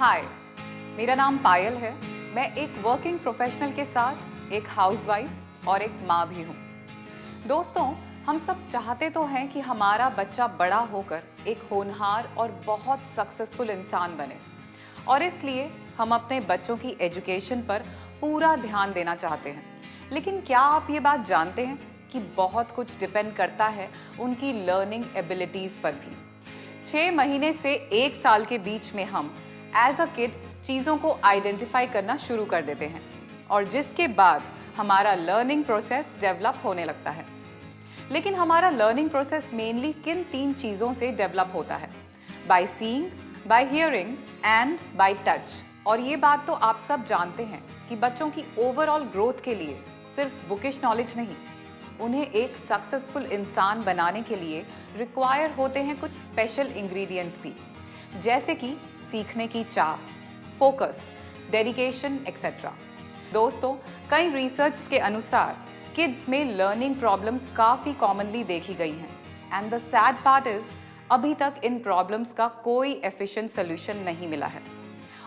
हाय, मेरा नाम पायल है। मैं एक वर्किंग प्रोफेशनल के साथ एक हाउसवाइफ और एक माँ भी हूँ। दोस्तों, हम सब चाहते तो हैं कि हमारा बच्चा बड़ा होकर एक होनहार और बहुत सक्सेसफुल इंसान बने, और इसलिए हम अपने बच्चों की एजुकेशन पर पूरा ध्यान देना चाहते हैं। लेकिन क्या आप ये बात जानते हैं कि बहुत कुछ डिपेंड करता है उनकी लर्निंग एबिलिटीज़ पर भी। 6 महीने से 1 साल के बीच में हम एज अ किड चीज़ों को आइडेंटिफाई करना शुरू कर देते हैं, और जिसके बाद हमारा लर्निंग प्रोसेस डेवलप होने लगता है। लेकिन हमारा लर्निंग प्रोसेस मेनली किन 3 चीज़ों से डेवलप होता है? By seeing, by hearing and by touch. और ये बात तो आप सब जानते हैं कि बच्चों की ओवरऑल ग्रोथ के लिए सिर्फ बुकिश नॉलेज नहीं, उन्हें एक सक्सेसफुल इंसान बनाने के लिए रिक्वायर होते हैं कुछ स्पेशल इंग्रेडिएंट्स भी, जैसे कि सीखने की चाह, फोकस, डेडिकेशन एक्सेट्रा। दोस्तों, कई रिसर्च के अनुसार किड्स में लर्निंग प्रॉब्लम्स काफ़ी कॉमनली देखी गई हैं, and the sad part is अभी तक इन प्रॉब्लम्स का कोई एफिशिएंट सोल्यूशन नहीं मिला है।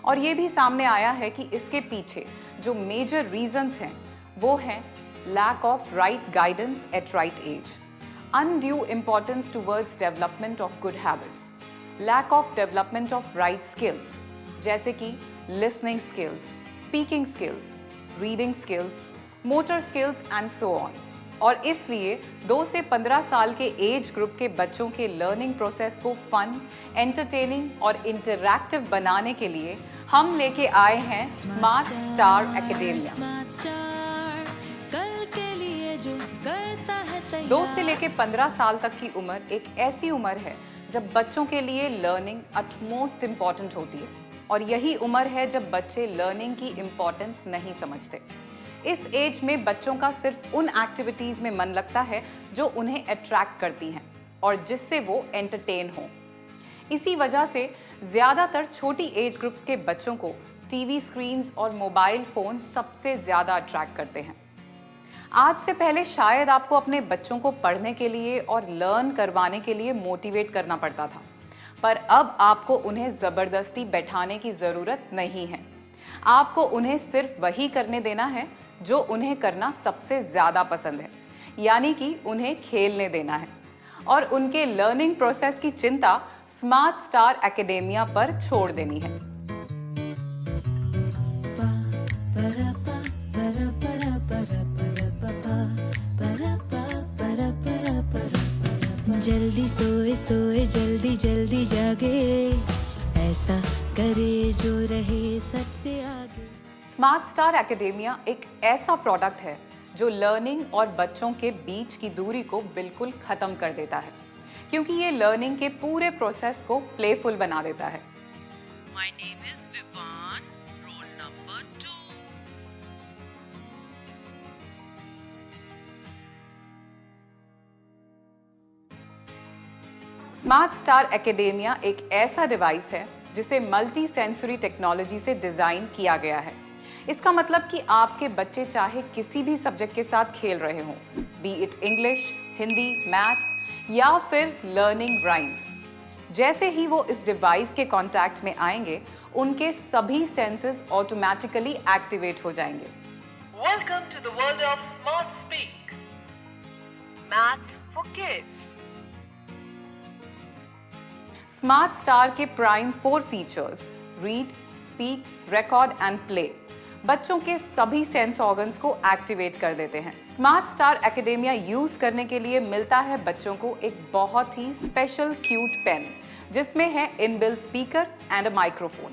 और ये भी सामने आया है कि इसके पीछे जो मेजर रीजंस हैं वो हैं lack of right guidance at right age, undue importance towards development of good habits, lack of development of right skills जैसे कि listening skills, speaking skills, reading skills, motor skills and so on। और इसलिए 2 से 15 साल के age group के बच्चों के लर्निंग प्रोसेस को फन, एंटरटेनिंग और इंटरैक्टिव बनाने के लिए हम लेके आए हैं स्मार्ट स्टार एकेडेमिया। 2 से लेके 15 साल तक की उम्र एक ऐसी उम्र है जब बच्चों के लिए लर्निंग अटमोस्ट इम्पॉर्टेंट होती है, और यही उम्र है जब बच्चे लर्निंग की इम्पॉर्टेंस नहीं समझते। इस एज में बच्चों का सिर्फ उन एक्टिविटीज़ में मन लगता है जो उन्हें अट्रैक्ट करती हैं और जिससे वो एंटरटेन हो। इसी वजह से ज़्यादातर छोटी एज ग्रुप्स के बच्चों को टीवी स्क्रीन्स और मोबाइल फ़ोन सबसे ज़्यादा अट्रैक्ट करते हैं। आज से पहले शायद आपको अपने बच्चों को पढ़ने के लिए और लर्न करवाने के लिए मोटिवेट करना पड़ता था, पर अब आपको उन्हें ज़बरदस्ती बैठाने की ज़रूरत नहीं है। आपको उन्हें सिर्फ वही करने देना है जो उन्हें करना सबसे ज़्यादा पसंद है, यानी कि उन्हें खेलने देना है, और उनके लर्निंग प्रोसेस की चिंता स्मार्ट स्टार एकेडेमिया पर छोड़ देनी है। जल्दी सोए सोए जल्दी जल्दी जागे, ऐसा करे जो रहे सबसे आगे। स्मार्ट स्टार एकेडेमिया एक ऐसा प्रोडक्ट है जो लर्निंग और बच्चों के बीच की दूरी को बिल्कुल खत्म कर देता है, क्योंकि ये लर्निंग के पूरे प्रोसेस को प्लेफुल बना देता है। My name is Vivan, roll number 2. Smart star academia एक ऐसा डिवाइस है जिसे मल्टी सेंसरी टेक्नोलॉजी से डिज़ाइन किया गया है। इसका मतलब कि आपके बच्चे चाहे किसी भी सब्जेक्ट के साथ खेल रहे हों, B it English, Hindi, maths या फिर लर्निंग राइम्स, जैसे ही वो इस डिवाइस के कांटेक्ट में आएंगे उनके सभी सेंसेस ऑटोमेटिकली एक्टिवेट हो जाएंगे। Welcome to the world of Smart Speak. Maths for kids. Smart star के prime 4 features read, speak, record and play बच्चों के सभी सेंस ऑर्गन्स को एक्टिवेट कर देते हैं। स्मार्ट स्टार एकेडेमिया यूज करने के लिए मिलता है बच्चों को एक बहुत ही स्पेशल क्यूट पेन, जिसमें है inbuilt speaker and a microphone.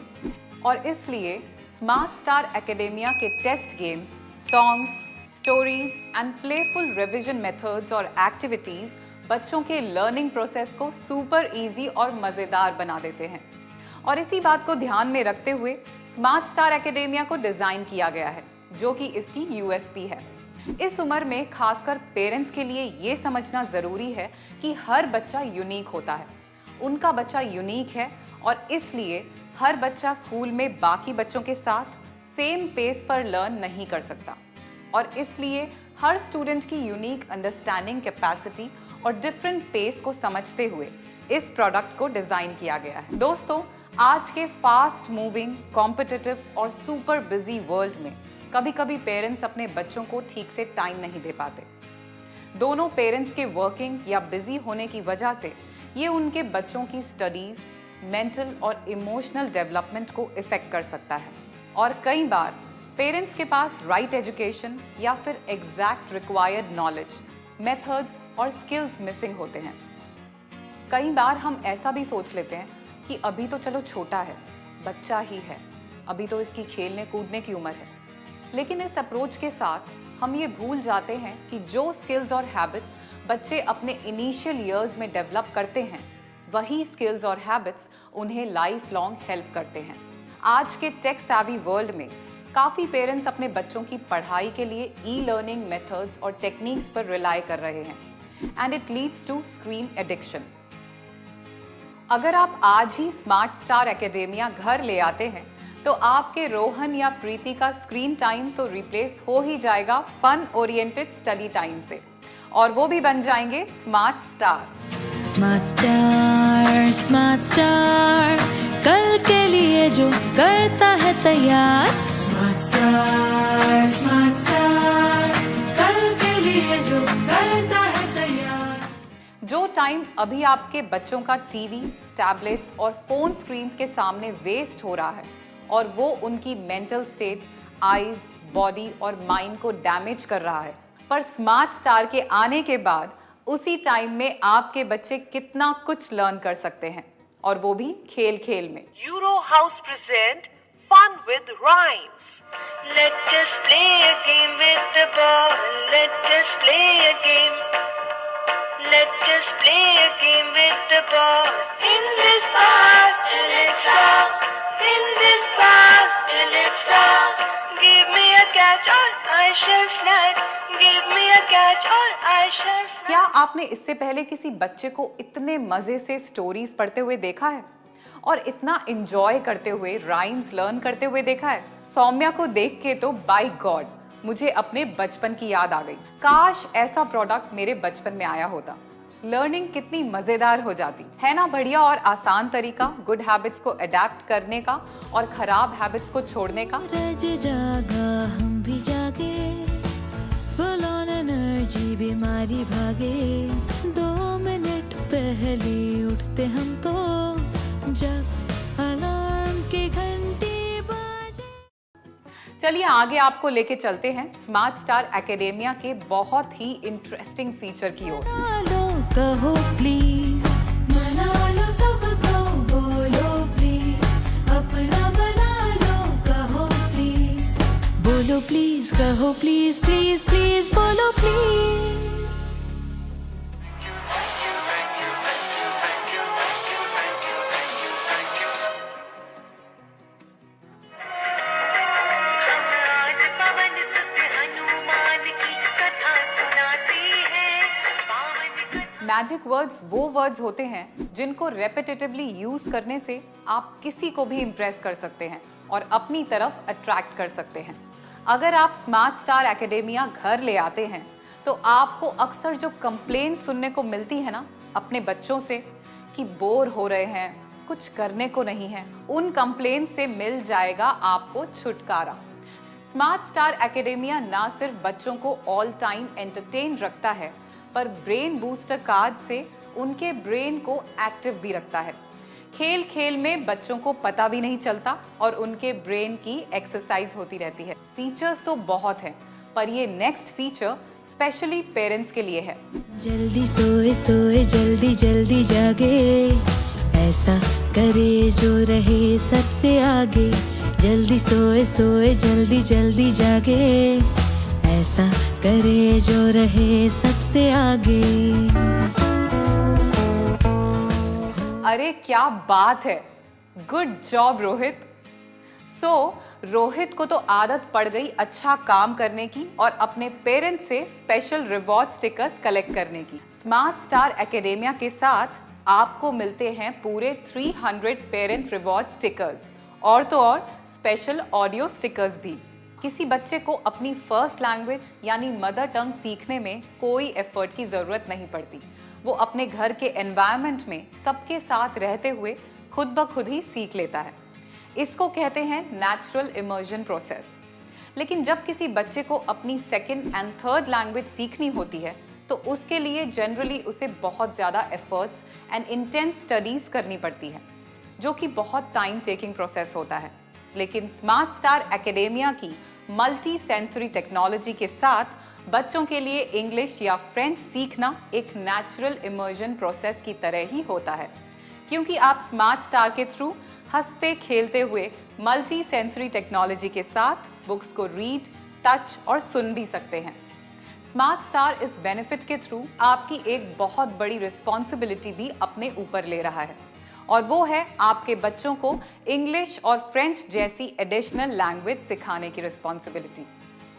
और इसलिए स्मार्ट स्टार एकेडेमिया के test games, songs, stories and playful revision methods और एक्टिविटीज बच्चों के लर्निंग प्रोसेस को सुपर इजी और मज़ेदार बना देते हैं। और इसी बात को ध्यान में रखते हुए स्मार्ट स्टार एकेडेमिया को डिज़ाइन किया गया है, जो कि इसकी यूएसपी है। इस उम्र में खासकर पेरेंट्स के लिए ये समझना ज़रूरी है कि हर बच्चा यूनिक होता है, उनका बच्चा यूनिक है, और इसलिए हर बच्चा स्कूल में बाकी बच्चों के साथ सेम पेस पर लर्न नहीं कर सकता, और इसलिए हर स्टूडेंट की यूनिक अंडरस्टैंडिंग कैपेसिटी और डिफरेंट पेस को समझते हुए इस प्रोडक्ट को डिज़ाइन किया गया है। दोस्तों, आज के फास्ट मूविंग, कॉम्पिटिटिव और सुपर बिजी वर्ल्ड में कभी-कभी पेरेंट्स अपने बच्चों को ठीक से टाइम नहीं दे पाते। दोनों पेरेंट्स के वर्किंग या बिजी होने की वजह से ये उनके बच्चों की स्टडीज, मेंटल और इमोशनल डेवलपमेंट को इफेक्ट कर सकता है। और कई बार पेरेंट्स के पास राइट एजुकेशन या फिर एग्जैक्ट रिक्वायर्ड नॉलेज, मेथड्स और स्किल्स मिसिंग होते हैं। कई बार हम ऐसा भी सोच लेते हैं कि अभी तो चलो छोटा है, बच्चा ही है, अभी तो इसकी खेलने कूदने की उम्र है। लेकिन इस अप्रोच के साथ हम ये भूल जाते हैं कि जो स्किल्स और हैबिट्स बच्चे अपने इनिशियल ईयर्स में डेवलप करते हैं, वही स्किल्स और हैबिट्स उन्हें लाइफ लॉन्ग हेल्प करते हैं। आज के टेक सैवी वर्ल्ड में काफ़ी पेरेंट्स अपने बच्चों की पढ़ाई के लिए ई लर्निंग मेथड्स और टेक्निक्स पर रिलाई कर रहे हैं, and it leads to screen addiction. अगर आप आज ही स्मार्ट स्टार एकेडेमिया घर ले आते हैं तो आपके रोहन या प्रीति का स्क्रीन टाइम तो रिप्लेस हो ही जाएगा फन ओरिएंटेड स्टडी टाइम से, और वो भी बन जाएंगे स्मार्ट स्टार। स्मार्ट स्टार कल के लिए जो करता है तैयार। स्मार्ट स्टार कल के लिए जो करता है तैयार। जो टाइम अभी आपके बच्चों का टीवी, टैबलेट्स और फोन स्क्रीन्स के सामने वेस्ट हो रहा है और वो उनकी मेंटल स्टेट, आईज, बॉडी और माइंड को डैमेज कर रहा है, पर स्मार्ट स्टार के आने के बाद उसी टाइम में आपके बच्चे कितना कुछ लर्न कर सकते हैं, और वो भी खेल खेल में। Euro House present Fun with Rhymes. Let us play a game with the ball. Let us play a game. Let us play a game with the ball. In this park till it's dark. In this park till it's dark. Give me a catch or I shall snatch. Give me a catch or I shall snatch. क्या आपने इससे पहले किसी बच्चे को इतने मजे से स्टोरीज पढ़ते हुए देखा है और इतना एंजॉय करते हुए राइम्स लर्न करते हुए देखा है? सौम्या को देख के तो बाय गॉड मुझे अपने बचपन की याद आ गई। काश ऐसा प्रोडक्ट मेरे बचपन में आया होता। लर्निंग कितनी मजेदार हो जाती है ना। बढ़िया और आसान तरीका गुड हैबिट्स को अडेप्ट करने का और खराब हैबिट्स को छोड़ने का। रज जागा हम भी जागे, फुल ऑन एनर्जी बीमारी भागे। 2 मिनट पहले उठते हम तो, जब अलार्म की घंटी बाजे। चलिए आगे आपको लेके चलते हैं स्मार्ट स्टार एकेडेमिया के बहुत ही इंटरेस्टिंग फीचर की ओर। मना लो कहो प्लीज, मना लो सबको, बोलो प्लीज, अपना बना लो कहो प्लीज, बोलो प्लीज, कहो प्लीज, प्लीज प्लीज बोलो प्लीज। आज पवन सुत हनुमान की कथा सुनाती है। पावन मैजिक वर्ड्स वो वर्ड्स होते हैं जिनको रेपिटेटिवली यूज करने से आप किसी को भी इम्प्रेस कर सकते हैं और अपनी तरफ अट्रैक्ट कर सकते हैं। अगर आप स्मार्ट स्टार एकेडेमिया घर ले आते हैं तो आपको अक्सर जो कंप्लेन सुनने को मिलती है ना अपने बच्चों से कि बोर हो रहे हैं, कुछ करने को नहीं है, उन कंप्लेन से मिल जाएगा आपको छुटकारा। स्मार्ट स्टार एकेडेमिया ना सिर्फ बच्चों को ऑल टाइम एंटरटेन रखता है, पर ब्रेन बूस्टर कार्ड से उनके ब्रेन को एक्टिव भी रखता है। खेल खेल में बच्चों को पता भी नहीं चलता और उनके ब्रेन की एक्सरसाइज होती रहती है। फीचर्स तो बहुत हैं, पर ये नेक्स्ट फीचर स्पेशली पेरेंट्स के लिए है। जल्दी सोए सोए जल्दी जल्दी जागे, ऐसा करे जो रहे सबसे आगे। जल्दी सोए सोए जल्दी जल्दी जागे, ऐसा करे जो रहे सबसे आगे। अरे क्या बात है, गुड जॉब रोहित। रोहित को तो आदत पड़ गई अच्छा काम करने की और अपने पेरेंट्स से स्पेशल रिवॉर्ड स्टिकर्स कलेक्ट करने की। स्मार्ट स्टार एकेडेमिया के साथ आपको मिलते हैं पूरे 300 पेरेंट रिवॉर्ड स्टिकर्स, और तो और स्पेशल ऑडियो स्टिकर्स भी। किसी बच्चे को अपनी फर्स्ट लैंग्वेज यानी मदर टंग सीखने में कोई एफर्ट की जरूरत नहीं पड़ती। वो अपने घर के एनवायरनमेंट में सबके साथ रहते हुए खुद ब खुद ही सीख लेता है। इसको कहते हैं नेचुरल इमर्जन प्रोसेस। लेकिन जब किसी बच्चे को अपनी सेकंड एंड थर्ड लैंग्वेज सीखनी होती है तो उसके लिए जनरली उसे बहुत ज़्यादा एफर्ट्स एंड इंटेंस स्टडीज़ करनी पड़ती है, जो कि बहुत टाइम टेकिंग प्रोसेस होता है। लेकिन स्मार्ट स्टार एकेडेमिया की मल्टी सेंसरी टेक्नोलॉजी के साथ बच्चों के लिए इंग्लिश या फ्रेंच सीखना एक नेचुरल इमर्जन प्रोसेस की तरह ही होता है, क्योंकि आप स्मार्ट स्टार के थ्रू हंसते खेलते हुए मल्टी सेंसरी टेक्नोलॉजी के साथ बुक्स को रीड, टच और सुन भी सकते हैं। स्मार्ट स्टार इस बेनिफिट के थ्रू आपकी एक बहुत बड़ी रिस्पॉन्सिबिलिटी भी अपने ऊपर ले रहा है, और वो है आपके बच्चों को इंग्लिश और फ्रेंच जैसी एडिशनल लैंग्वेज सिखाने की रिस्पॉन्सिबिलिटी।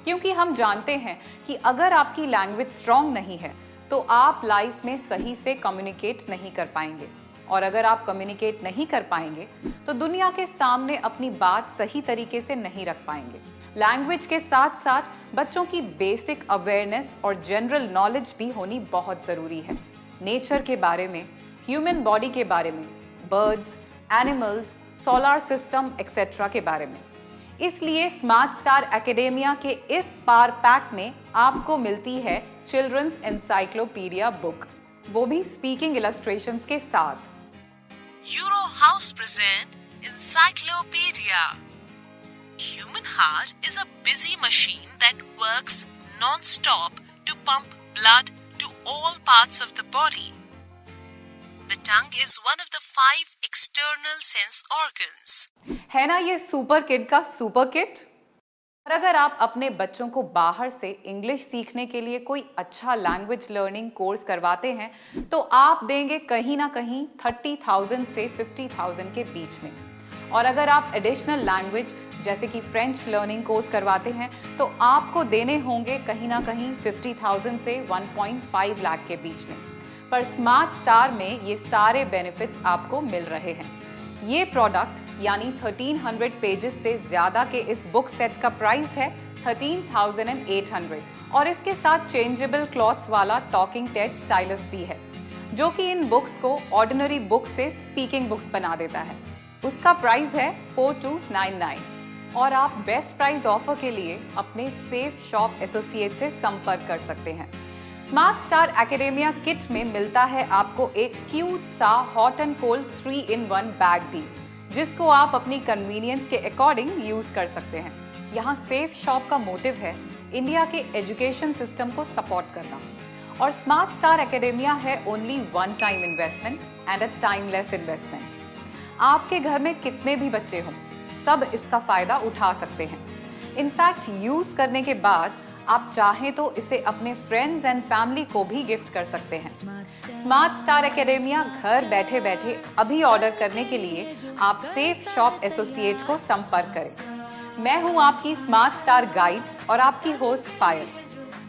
क्योंकि हम जानते हैं कि अगर आपकी लैंग्वेज स्ट्रॉन्ग नहीं है तो आप लाइफ में सही से कम्युनिकेट नहीं कर पाएंगे, और अगर आप कम्युनिकेट नहीं कर पाएंगे तो दुनिया के सामने अपनी बात सही तरीके से नहीं रख पाएंगे। लैंग्वेज के साथ साथ बच्चों की बेसिक अवेयरनेस और जनरल नॉलेज भी होनी बहुत ज़रूरी है। नेचर के बारे में, ह्यूमन बॉडी के बारे में, birds, animals, solar system etcetera के बारे में। इसलिए स्मार्ट स्टार एकेडेमिया के इस पावर पैक में आपको मिलती है चिल्ड्रंस एनसाइक्लोपीडिया बुक, वो भी स्पीकिंग इलस्ट्रेशंस के साथ। Euro House present Encyclopedia. Human heart is a busy machine that works non-stop to pump blood to all parts of the body. The tongue is one of the 5 external sense organs. है ना ये super kid का super kit? और अगर आप अपने बच्चों को बाहर से इंग्लिश सीखने के लिए कोई अच्छा लैंग्वेज लर्निंग कोर्स करवाते हैं तो आप देंगे कहीं ना कहीं 30,000 से 50,000 के बीच में। और अगर आप एडिशनल लैंग्वेज जैसे कि फ्रेंच लर्निंग कोर्स करवाते हैं तो आपको देने होंगे कहीं ना कहीं 50,000 से 1.5 लाख के बीच में। पर स्मार्ट स्टार में ये सारे बेनिफिट्स आपको मिल रहे हैं। ये प्रोडक्ट यानी 1300 पेजेस से ज़्यादा के इस बुक सेट का प्राइस है 13,800, और इसके साथ चेंजेबल क्लॉथ्स वाला टॉकिंग टेड स्टाइलस भी है, जो कि इन बुक्स को ऑर्डिनरी बुक से स्पीकिंग बुक्स बना देता है। उसका प्राइस है 4299, और आप बेस्ट प्राइस ऑफर के लिए अपने सेफ शॉप एसोसिएट से संपर्क कर सकते हैं। स्मार्ट स्टार एकेडेमिया किट में मिलता है आपको एक क्यूट सा hot and cold 3-in-1 bag भी, जिसको आप अपनी कन्वीनियंस के अकॉर्डिंग यूज कर सकते हैं। यहाँ सेफ शॉप का मोटिव है इंडिया के एजुकेशन सिस्टम को सपोर्ट करना, और स्मार्ट स्टार एकेडेमिया है only one time investment and a timeless investment. आपके घर में कितने भी बच्चे हों, सब इसका फायदा उठा सकते हैं। इनफैक्ट यूज करने के बाद आप चाहें तो इसे अपने फ्रेंड्स एंड फैमिली को भी गिफ्ट कर सकते हैं। स्मार्ट स्टार एकेडेमिया घर बैठे बैठे अभी ऑर्डर करने के लिए आप सेफ शॉप एसोसिएट को संपर्क करें। मैं हूं आपकी स्मार्ट स्टार गाइड और आपकी होस्ट पायल।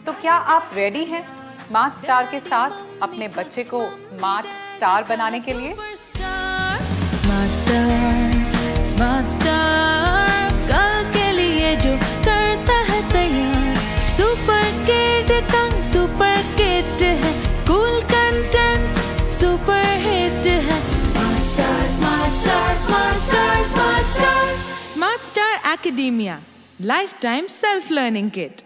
तो क्या आप रेडी हैं स्मार्ट स्टार के साथ अपने बच्चे को स्मार्ट स्टार बनाने के लिए? स्मार्ट स्टार कल के लिए जो करता है तैयार। सुपर किड टंग सुपर किड है, कूल कंटेंट सुपर हिट है। Smart star smart star smart star smart star Smart Star Academia Lifetime Self-Learning Kit.